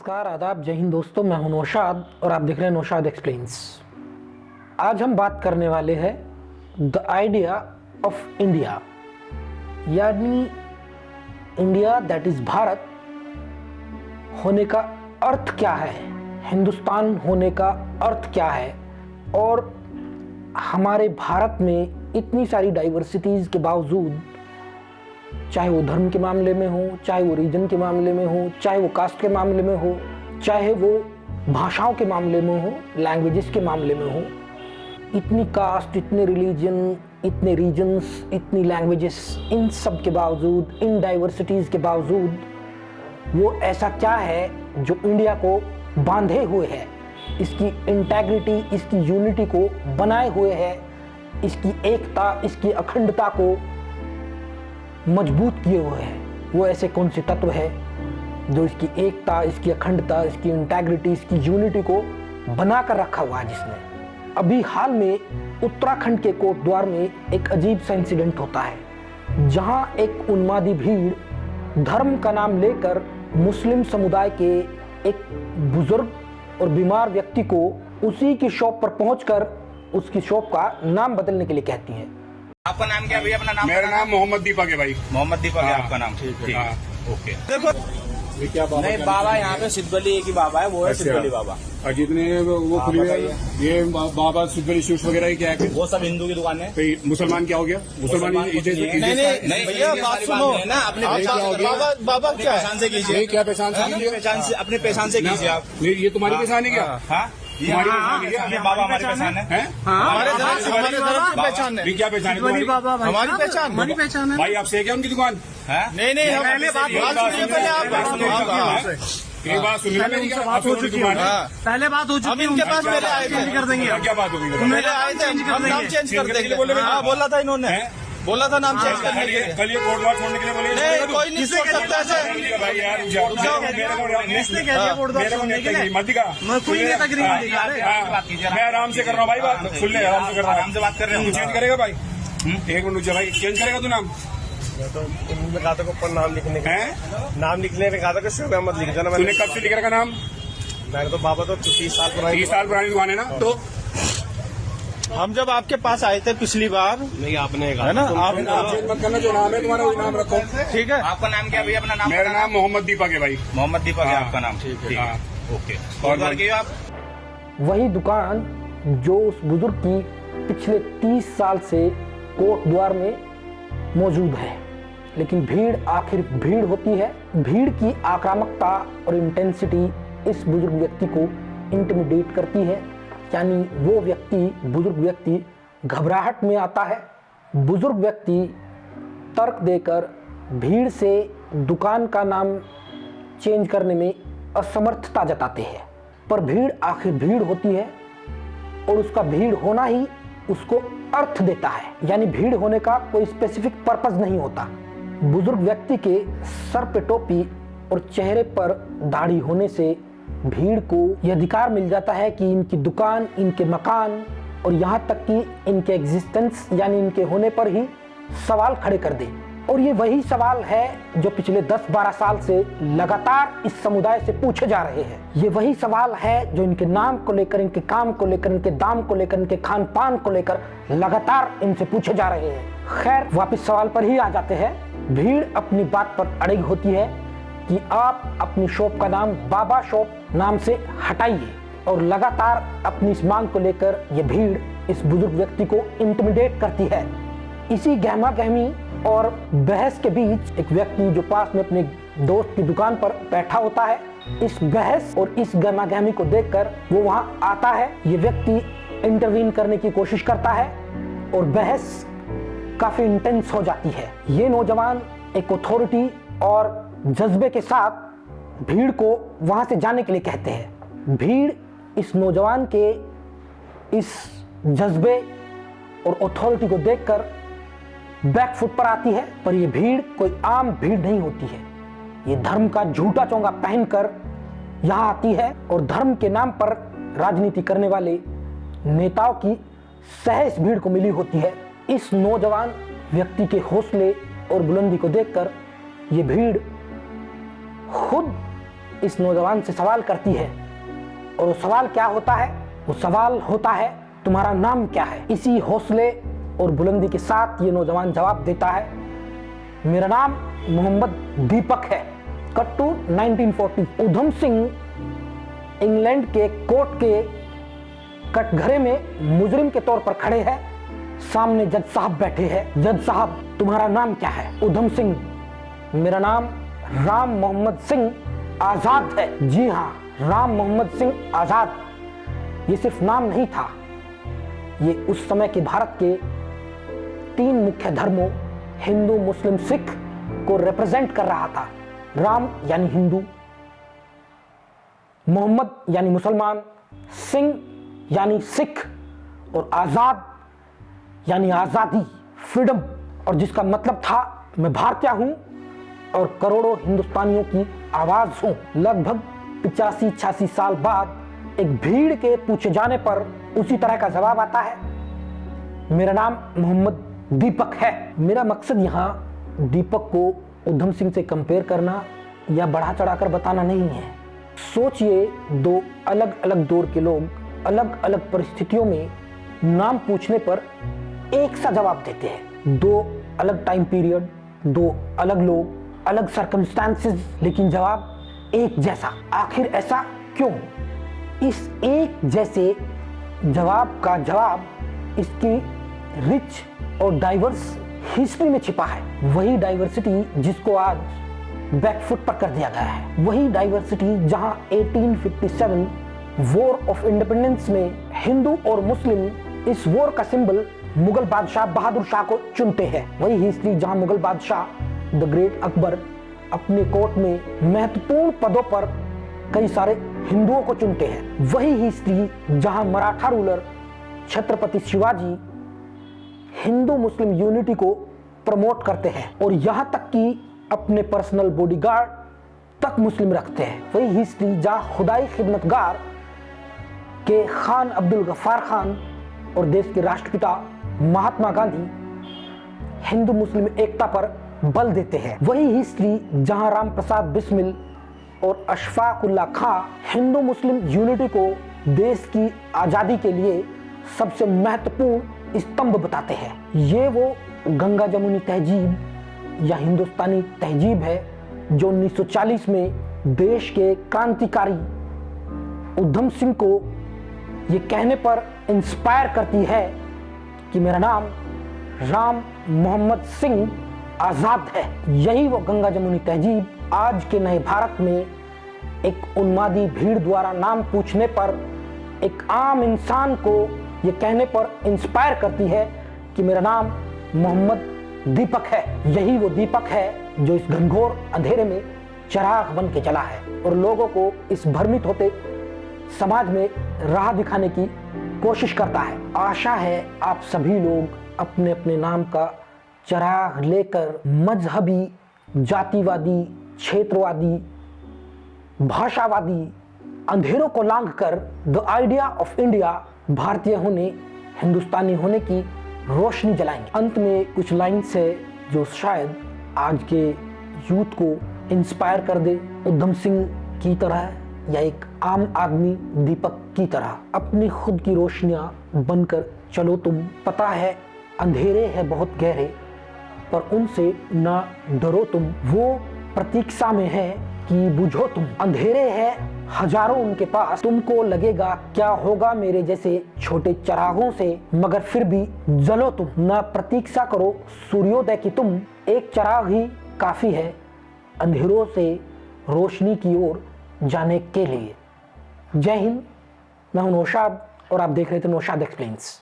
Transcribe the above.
नमस्कार, आदाब, जय हिंद दोस्तों। मैं हूं नौशाद और आप देख रहे हैं नौशाद एक्सप्लेन्स। आज हम बात करने वाले हैं द आइडिया ऑफ इंडिया, यानी इंडिया दैट इज भारत होने का अर्थ क्या है, हिंदुस्तान होने का अर्थ क्या है। और हमारे भारत में इतनी सारी डाइवर्सिटीज़ के बावजूद, चाहे वो धर्म के मामले में हो, चाहे वो रीजन के मामले में हो, चाहे वो कास्ट के मामले में हो, चाहे वो भाषाओं के मामले में हो, लैंग्वेजेस के मामले में हो, इतनी कास्ट, इतने रिलीजन, इतने रीजन्स, इतनी लैंग्वेजेस, इन सब के बावजूद, इन डाइवर्सिटीज़ के बावजूद वो ऐसा क्या है जो इंडिया को बांधे हुए है, इसकी इंटेग्रिटी, इसकी यूनिटी को बनाए हुए है, इसकी एकता, इसकी अखंडता को मजबूत किए हुए हैं। वो ऐसे कौन से तत्व है जो इसकी एकता, इसकी अखंडता, इसकी इंटेग्रिटी, इसकी यूनिटी को बना कर रखा हुआ है। जिसने अभी हाल में उत्तराखंड के कोटद्वार में एक अजीब सा इंसिडेंट होता है, जहां एक उन्मादी भीड़ धर्म का नाम लेकर मुस्लिम समुदाय के एक बुजुर्ग और बीमार व्यक्ति को उसी की शॉप पर पहुंचकर उसकी शॉप का नाम बदलने के लिए कहती है। आपका नाम क्या भैया? अपना नाम? मेरा नाम मोहम्मद दीपक है भाई। मोहम्मद दीपक है आपका नाम? ठीक है, ओके। देखो, ये क्या बाबा? नहीं, बाबा यहाँ पे सिद्धबली एक ही बाबा है, वो है सिद्धबली बाबा। और जितने वो खुले ये बाबा सिद्धबली शूज वगैरह क्या है? वो सब हिंदू की दुकान है। तो मुसलमान क्या हो गया? मुसलमान नहीं भैया, बात सुनो ना, अपने बाबा क्या पहचान से कीजिए, क्या पहचान से? अपने पहचान से कीजिए आप। ये तुम्हारी पहचान है क्या? बाबा हमारी पहचान है, हमारे धर्म की पहचान है। क्या पहचान है? हमारी पहचान है भाई। आपसे है क्या उनकी दुकान? नहीं, पहले बात एक बात सुनिए, बात हो चुकी है। पहले बात हो चुकी है। हम इनके पास पहले आए थे, कर देंगे। क्या बात हो गई? पहले आए थे, हम नाम चेंज कर देंगे। बोला था इन्होंने, बोला था नाम चेंज करने के लिए। कल ये कोटद्वार छोड़ने के लिए बोले नहीं, कोई नहीं छोड़ सकता ऐसे। भाई यार, मत दिखा। कोई नहीं तक मैं आराम से कर रहा हूँ भाई, बात सुन ले। आराम से कर रहा हूँ, आराम से बात कर रहे तू हैं। चेंज करेगा भाई? एक मिनट भाई, चेंज करेगा तू नाम? तो इनमें कहा था ऊपर नाम लिखने का, नाम लिखने में कहा था कि शुभ अहमद लिख देना। तूने कब से लिख रखा नाम? मैंने तो बाबा तो 30 साल पुरानी 30 साल पुरानी दुकान है ना। तो हम जब आपके पास आए थे पिछली बार, नहीं आपने कहा है ना, आप चेंज मत करना, जो नाम है तुम्हारा वही नाम रखो। ठीक है। आपका नाम क्या भैया? अपना नाम? मेरा नाम मोहम्मद दीपक है भाई। मोहम्मद दीपक है आपका नाम? ठीक है, ओके। और क्यों आप? वही दुकान जो उस बुजुर्ग की पिछले 30 साल से कोटद्वार में मौजूद है। लेकिन भीड़ आखिर भीड़ होती है। भीड़ की आक्रामकता और इंटेंसिटी इस बुजुर्ग व्यक्ति को इंटिमिडेट करती है, यानी वो व्यक्ति, बुजुर्ग व्यक्ति घबराहट में आता है। बुजुर्ग व्यक्ति तर्क देकर भीड़ से दुकान का नाम चेंज करने में असमर्थता जताते हैं। पर भीड़ आखिर भीड़ होती है और उसका भीड़ होना ही उसको अर्थ देता है, यानी भीड़ होने का कोई स्पेसिफिक पर्पस नहीं होता। बुजुर्ग व्यक्ति के सर पे टोपी और चेहरे पर दाढ़ी होने से भीड़ को यह अधिकार मिल जाता है कि इनकी दुकान, इनके मकान और यहाँ तक कि इनके एग्जिस्टेंस यानी इनके होने पर ही सवाल खड़े कर दे। और ये वही सवाल है जो पिछले 10-12 साल से लगातार इस समुदाय से पूछे जा रहे हैं। ये वही सवाल है जो इनके नाम को लेकर, इनके काम को लेकर, इनके दाम को लेकर, इनके खान पान को लेकर लगातार इनसे पूछे जा रहे हैं। खैर, वापस सवाल पर ही आ जाते हैं। भीड़ अपनी बात पर अड़िग होती है कि आप अपनी शॉप का नाम बाबा शॉप नाम से हटाइए, और लगातार अपनी इस मांग को लेकर यह भीड़ इस बुजुर्ग व्यक्ति को इंटिमिडेट करती है। इसी गहमा गहमी और बहस के बीच एक व्यक्ति जो पास में अपने दोस्त की दुकान पर बैठा होता है, इस बहस और इस गहमा गहमी को देखकर वो वहां आता है। ये व्यक्ति इंटरवीन करने की कोशिश करता है और बहस काफी इंटेंस हो जाती है। ये नौजवान एक अथॉरिटी और जज्बे के साथ भीड़ को वहां से जाने के लिए कहते हैं। भीड़ इस नौजवान के इस जज्बे और अथॉरिटी को देखकर बैक फुट पर आती है। पर यह भीड़ कोई आम भीड़ नहीं होती है। ये धर्म का झूठा चोंगा पहनकर यहाँ आती है और धर्म के नाम पर राजनीति करने वाले नेताओं की सह इस भीड़ को मिली होती है। इस नौजवान व्यक्ति के हौसले और बुलंदी को देखकर ये भीड़ खुद इस नौजवान से सवाल करती है, और वो सवाल क्या होता है? वो सवाल होता है, तुम्हारा नाम क्या है? इसी हौसले और बुलंदी के साथ ये नौजवान जवाब देता है, मेरा नाम मोहम्मद दीपक है। Cut to 1940। Udham Singh England के कोर्ट के कटघरे में मुजरिम के तौर पर खड़े हैं। सामने जज साहब बैठे हैं। जज साहब, तुम्हारा नाम क्या है? उधम सिंह, मेरा नाम राम मोहम्मद सिंह आजाद है। जी हाँ, राम मोहम्मद सिंह आजाद। ये सिर्फ नाम नहीं था, ये उस समय के भारत के 3 मुख्य धर्मों हिंदू, मुस्लिम, सिख को रिप्रेजेंट कर रहा था। राम यानी हिंदू, मोहम्मद यानी मुसलमान, सिंह यानी सिख, और आजाद यानी आजादी, फ्रीडम, और जिसका मतलब था मैं भारतीय हूं और करोड़ों हिंदुस्तानियों की आवाज हूं। लगभग 85-86 साल बाद एक भीड़ के पूछे जाने पर उसी तरह का जवाब आता है, मेरा नाम मोहम्मद दीपक है। मेरा मकसद यहाँ दीपक को उधम सिंह से कंपेयर करना या बढ़ा चढ़ाकर बताना नहीं है। सोचिए, 2 अलग अलग दौर के लोग अलग अलग परिस्थितियों में नाम पूछने पर एक सा जवाब देते हैं। 2 अलग टाइम पीरियड, 2 अलग लोग, अलग सर्कमस्टांसेस, लेकिन जवाब एक जैसा। आखिर ऐसा क्यों? इस एक जैसे जवाब का जवाब इसकी रिच और डाइवर्स हिस्ट्री में छिपा है। वही डाइवर्सिटी जिसको आज बैकफुट पर कर दिया गया है। वही डाइवर्सिटी जहां 1857 वॉर ऑफ इंडिपेंडेंस में हिंदू और मुस्लिम इस वॉर का सिंबल मुगल बादशाह बहादुर शाह को चुनते हैं। वही हिस्ट्री जहां मुगल बादशाह द ग्रेट अकबर अपने कोर्ट में महत्वपूर्ण पदों पर कई सारे हिंदुओं को चुनते हैं। वही हिस्ट्री जहां Maratha ruler Chhatrapati Shivaji Hindu Muslim unity को प्रमोट करते हैं और यहां तक कि अपने पर्सनल बॉडीगार्ड तक मुस्लिम रखते हैं। वही हिस्ट्री जहां खुदाई खिदमतगार के खान अब्दुल गफ्फार खान और देश के राष्ट्रपिता महात्मा गांधी हिंदू मुस्लिम एकता पर बल देते हैं। वही हिस्ट्री जहां राम प्रसाद बिस्मिल और अशफाकुल्ला खां हिंदू मुस्लिम यूनिटी को देश की आजादी के लिए सबसे महत्वपूर्ण स्तंभ बताते हैं। ये वो गंगा जमुनी तहजीब या हिंदुस्तानी तहजीब है जो 1940 में देश के क्रांतिकारी उधम सिंह को ये कहने पर इंस्पायर करती है कि मेरा नाम राम मोहम्मद सिंह आजाद है। यही वो गंगा जमुनी तहजीब आज के नए भारत में एक उन्मादी भीड़ द्वारा नाम पूछने पर एक आम इंसान को ये कहने पर इंस्पायर करती है कि मेरा नाम मोहम्मद दीपक है। यही वो दीपक है जो इस घनघोर अंधेरे में चिराग बन के जला है और लोगों को इस भ्रमित होते समाज में राह दिखाने की कोशिश करता है। आशा है आप सभी लोग अपने अपने नाम का चिराग लेकर मजहबी, जातिवादी, क्षेत्रवादी, भाषावादी अंधेरों को लांघकर द आइडिया ऑफ इंडिया, भारतीय होने, हिंदुस्तानी होने की रोशनी जलाएंगे। अंत में कुछ लाइन्स है जो शायद आज के यूथ को इंस्पायर कर दे। उधम सिंह की तरह या एक आम आदमी दीपक की तरह अपनी खुद की रोशनियां बनकर चलो तुम। पता है अंधेरे हैं बहुत गहरे, पर उनसे ना डरो तुम। वो प्रतीक्षा में है कि बुझो तुम। अंधेरे हैं हजारों उनके पास, तुमको लगेगा क्या होगा मेरे जैसे छोटे चिरागों से, मगर फिर भी जलो तुम। ना प्रतीक्षा करो सूर्योदय की तुम, एक चिराग ही काफी है अंधेरों से रोशनी की ओर जाने के लिए। जय हिंद, मैं हूं नौशाद और आप देख रहे थे नौशाद एक्सप्लेन्स।